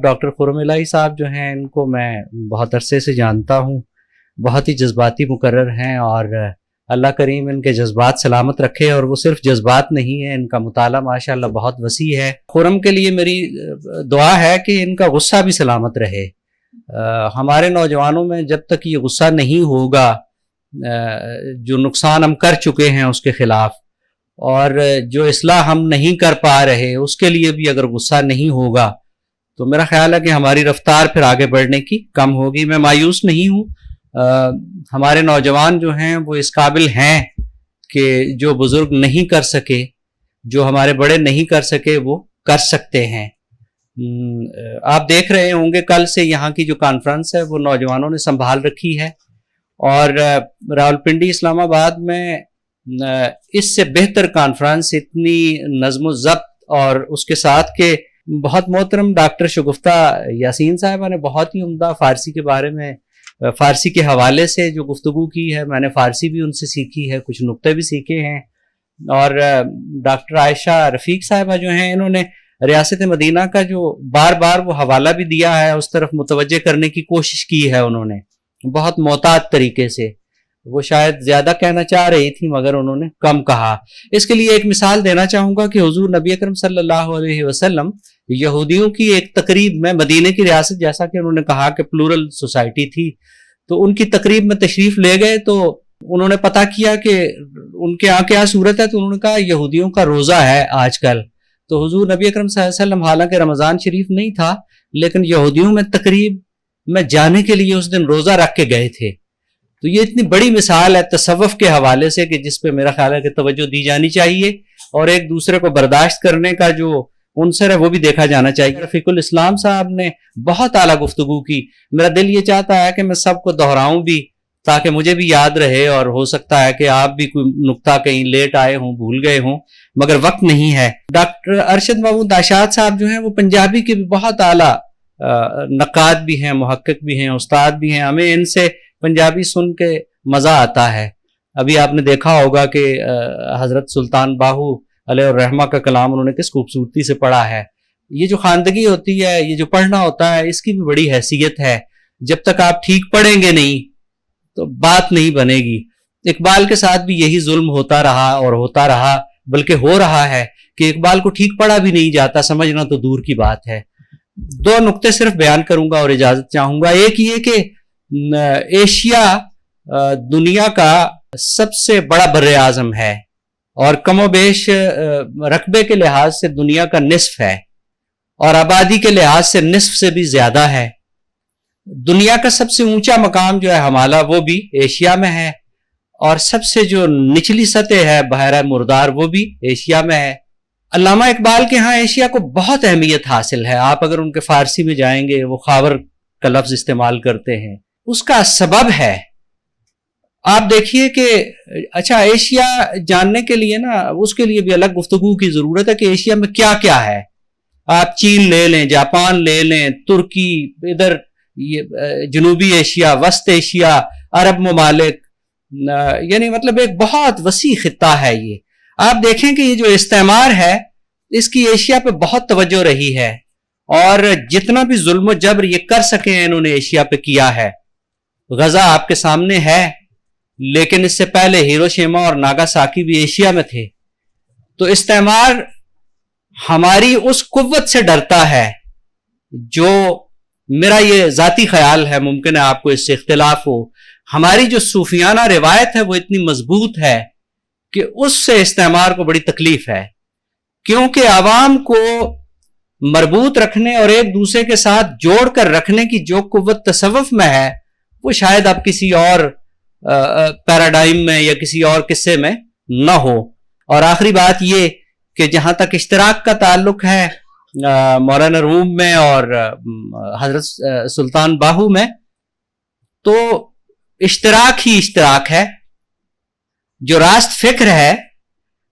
Doctor خرم الہی صاحب جو ہیں ان کو میں بہت عرصے سے جانتا ہوں، بہت ہی جذباتی مقرر ہیں، اور اللہ کریم ان کے جذبات سلامت رکھے، اور وہ صرف جذبات نہیں ہیں، ان کا مطالعہ ماشاءاللہ بہت وسیع ہے۔ خرم کے لیے میری دعا ہے کہ ان کا غصہ بھی سلامت رہے۔ ہمارے نوجوانوں میں جب تک یہ غصہ نہیں ہوگا، جو نقصان ہم کر چکے ہیں اس کے خلاف، اور جو اصلاح ہم نہیں کر پا رہے اس کے لیے بھی اگر غصہ نہیں ہوگا، تو میرا خیال ہے کہ ہماری رفتار پھر آگے بڑھنے کی کم ہوگی۔ میں مایوس نہیں ہوں، ہمارے نوجوان جو ہیں وہ اس قابل ہیں کہ جو بزرگ نہیں کر سکے، جو ہمارے بڑے نہیں کر سکے، وہ کر سکتے ہیں۔ آپ دیکھ رہے ہوں گے کل سے یہاں کی جو کانفرنس ہے وہ نوجوانوں نے سنبھال رکھی ہے، اور راولپنڈی اسلام آباد میں اس سے بہتر کانفرنس، اتنی نظم و ضبط، اور اس کے ساتھ کہ بہت محترم ڈاکٹر شگفتہ یاسین صاحبہ نے بہت ہی عمدہ فارسی کے بارے میں، فارسی کے حوالے سے جو گفتگو کی ہے، میں نے فارسی بھی ان سے سیکھی ہے، کچھ نقطے بھی سیکھے ہیں، اور ڈاکٹر عائشہ رفیق صاحبہ جو ہیں انہوں نے ریاست مدینہ کا جو بار بار وہ حوالہ بھی دیا ہے، اس طرف متوجہ کرنے کی کوشش کی ہے انہوں نے بہت محتاط طریقے سے۔ وہ شاید زیادہ کہنا چاہ رہی تھی مگر انہوں نے کم کہا۔ اس کے لیے ایک مثال دینا چاہوں گا کہ حضور نبی اکرم صلی اللہ علیہ وسلم یہودیوں کی ایک تقریب میں، مدینہ کی ریاست جیسا کہ انہوں نے کہا کہ پلورل سوسائٹی تھی، تو ان کی تقریب میں تشریف لے گئے، تو انہوں نے پتہ کیا کہ ان کے یہاں کیا صورت ہے، تو انہوں نے کہا یہودیوں کا روزہ ہے آج کل۔ تو حضور نبی اکرم صلی اللہ علیہ وسلم حالانکہ رمضان شریف نہیں تھا، لیکن یہودیوں میں تقریب میں جانے کے لیے اس دن روزہ رکھ کے گئے تھے۔ تو یہ اتنی بڑی مثال ہے تصوف کے حوالے سے کہ جس پہ میرا خیال ہے کہ توجہ دی جانی چاہیے، اور ایک دوسرے کو برداشت کرنے کا جو عنصر ہے وہ بھی دیکھا جانا چاہیے۔ رفیق الاسلام صاحب نے بہت اعلیٰ گفتگو کی، میرا دل یہ چاہتا ہے کہ میں سب کو دہراؤں بھی تاکہ مجھے بھی یاد رہے، اور ہو سکتا ہے کہ آپ بھی کوئی نقطہ کہیں لیٹ آئے ہوں، بھول گئے ہوں، مگر وقت نہیں ہے۔ ڈاکٹر ارشد محمود داشاد صاحب جو ہیں وہ پنجابی کے بھی بہت اعلیٰ نقاد بھی ہیں، محقق بھی ہیں، استاد بھی ہیں، ہمیں ان سے پنجابی سن کے مزہ آتا ہے۔ ابھی آپ نے دیکھا ہوگا کہ حضرت سلطان باہو علیہ الرحمہ کا کلام انہوں نے کس خوبصورتی سے پڑھا ہے۔ یہ جو خواندگی ہوتی ہے، یہ جو پڑھنا ہوتا ہے، اس کی بھی بڑی حیثیت ہے۔ جب تک آپ ٹھیک پڑھیں گے نہیں تو بات نہیں بنے گی۔ اقبال کے ساتھ بھی یہی ظلم ہوتا رہا اور ہوتا رہا، بلکہ ہو رہا ہے کہ اقبال کو ٹھیک پڑھا بھی نہیں جاتا، سمجھنا تو دور کی بات ہے۔ دو نقطے صرف بیان کروں گا اور اجازت چاہوں گا۔ ایک یہ کہ ایشیا دنیا کا سب سے بڑا بر اعظم ہے، اور کم و بیش رقبے کے لحاظ سے دنیا کا نصف ہے، اور آبادی کے لحاظ سے نصف سے بھی زیادہ ہے۔ دنیا کا سب سے اونچا مقام جو ہے ہمالا، وہ بھی ایشیا میں ہے، اور سب سے جو نچلی سطح ہے بحیرہ مردار، وہ بھی ایشیا میں ہے۔ علامہ اقبال کے ہاں ایشیا کو بہت اہمیت حاصل ہے۔ آپ اگر ان کے فارسی میں جائیں گے، وہ خاور کا لفظ استعمال کرتے ہیں، اس کا سبب ہے۔ آپ دیکھیے کہ اچھا ایشیا جاننے کے لیے نا، اس کے لیے بھی الگ گفتگو کی ضرورت ہے کہ ایشیا میں کیا کیا ہے۔ آپ چین لے لیں، جاپان لے لیں، ترکی، ادھر جنوبی ایشیا، وسط ایشیا، عرب ممالک، یعنی مطلب ایک بہت وسیع خطہ ہے یہ۔ آپ دیکھیں کہ یہ جو استعمار ہے، اس کی ایشیا پہ بہت توجہ رہی ہے، اور جتنا بھی ظلم و جبر یہ کر سکے انہوں نے ایشیا پہ کیا ہے۔ غزہ آپ کے سامنے ہے، لیکن اس سے پہلے ہیروشیما اور ناگاساکی بھی ایشیا میں تھے۔ تو استعمار ہماری اس قوت سے ڈرتا ہے، جو میرا یہ ذاتی خیال ہے، ممکن ہے آپ کو اس سے اختلاف ہو، ہماری جو صوفیانہ روایت ہے وہ اتنی مضبوط ہے کہ اس سے استعمار کو بڑی تکلیف ہے، کیونکہ عوام کو مربوط رکھنے اور ایک دوسرے کے ساتھ جوڑ کر رکھنے کی جو قوت تصوف میں ہے، وہ شاید اب کسی اور پیراڈائم میں یا کسی اور قصے میں نہ ہو۔ اور آخری بات یہ کہ جہاں تک اشتراک کا تعلق ہے مولانا روم میں اور حضرت سلطان باہو میں، تو اشتراک ہی اشتراک ہے۔ جو راست فکر ہے،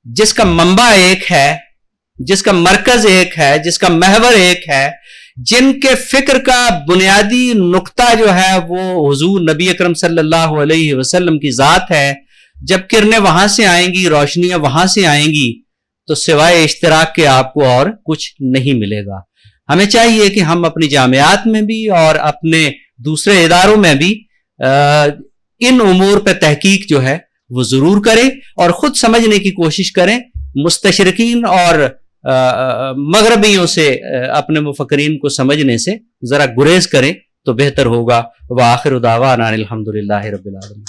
جس کا منبع ایک ہے، جس کا مرکز ایک ہے، جس کا محور ایک ہے، جن کے فکر کا بنیادی نقطہ جو ہے وہ حضور نبی اکرم صلی اللہ علیہ وسلم کی ذات ہے، جب کرنیں وہاں سے آئیں گی، روشنیاں وہاں سے آئیں گی، تو سوائے اشتراک کے آپ کو اور کچھ نہیں ملے گا۔ ہمیں چاہیے کہ ہم اپنی جامعات میں بھی اور اپنے دوسرے اداروں میں بھی ان امور پہ تحقیق جو ہے وہ ضرور کریں اور خود سمجھنے کی کوشش کریں. مستشرقین اور مغربیوں سے اپنے مفکرین کو سمجھنے سے ذرا گریز کریں تو بہتر ہوگا. وآخر دعوانا الحمدللہ رب العالمین.